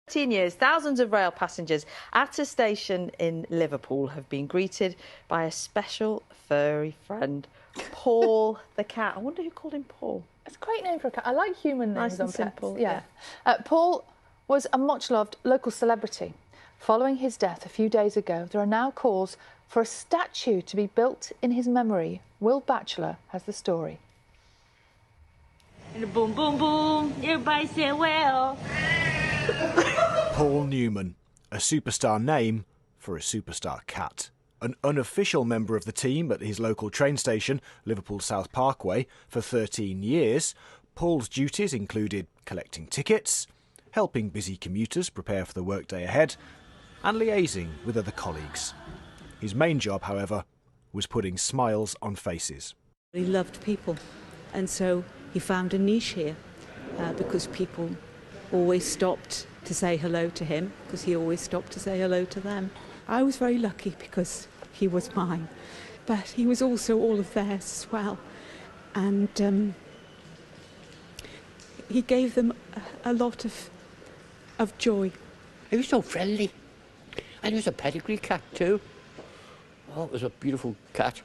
13 years, thousands of rail passengers at a station in Liverpool have been greeted by a special furry friend, Paul the cat. I wonder who called him Paul. It's a great name for a cat. I like human names Nice and on simple, pets. Yeah. Paul was a much-loved local celebrity. Following his death a few days ago, there are now calls for a statue to be built in his memory. Will Batchelor has the story. And boom, boom, boom, everybody say well. Paul Newman, a superstar name for a superstar cat. An unofficial member of the team at his local train station, Liverpool South Parkway, for 13 years, Paul's duties included collecting tickets, helping busy commuters prepare for the workday ahead, and liaising with other colleagues. His main job, however, was putting smiles on faces. He loved people, and so he found a niche here because people always stopped to say hello to him, because he always stopped to say hello to them. I was very lucky because he was mine, but he was also all of theirs as well. And he gave them a lot of joy. He was so friendly, and he was a pedigree cat too. Oh, it was a beautiful cat.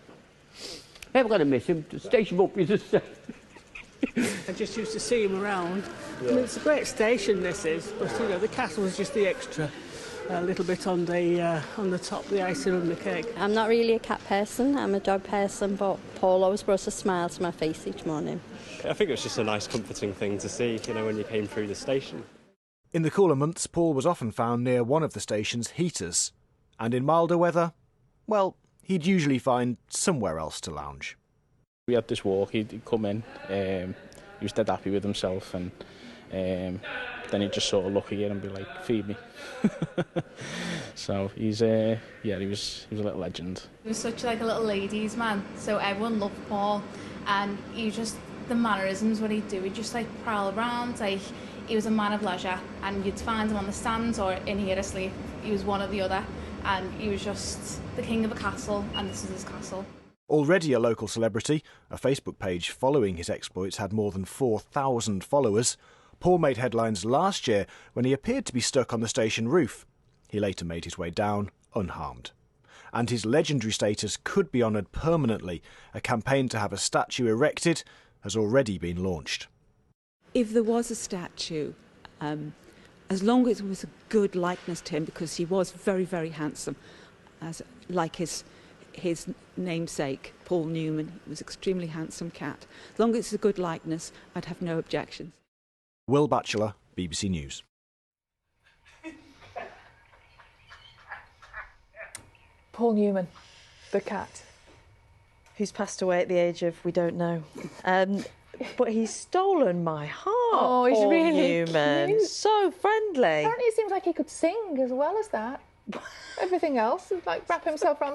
Never going to miss him. The station won't be the same. I just used to see him around. Yeah. I mean, it's a great station, this is, but you know, the castle was just the extra, a little bit on the top, the icing on the cake. I'm not really a cat person, I'm a dog person, but Paul always brought a smile to my face each morning. I think it was just a nice, comforting thing to see, you know, when you came through the station. In the cooler months, Paul was often found near one of the station's heaters, and in milder weather, well, he'd usually find somewhere else to lounge. We had this walk, he'd come in, he was dead happy with himself, and then he'd just sort of look at you and be like, feed me. So he's, yeah, he was a little legend. He was such like a little ladies' man, so everyone loved Paul, and he just, the mannerisms, what he'd do, he'd just like prowl around, like he was a man of leisure, and you'd find him on the stands or in here asleep. He was one or the other, and he was just the king of a castle, and this is his castle. Already a local celebrity, a Facebook page following his exploits had more than 4,000 followers. Paul made headlines last year when he appeared to be stuck on the station roof. He later made his way down, unharmed. And his legendary status could be honoured permanently. A campaign to have a statue erected has already been launched. If there was a statue, as long as it was a good likeness to him, because he was very, very handsome, like his namesake, Paul Newman. He was an extremely handsome cat. As long as it's a good likeness, I'd have no objections. Will Batchelor, BBC News. Paul Newman, the cat. Who's passed away at the age of, we don't know. But he's stolen my heart. Oh, he's Paul really Newman. cute. So friendly. Apparently it seems like he could sing as well as that. Everything else, like wrap himself around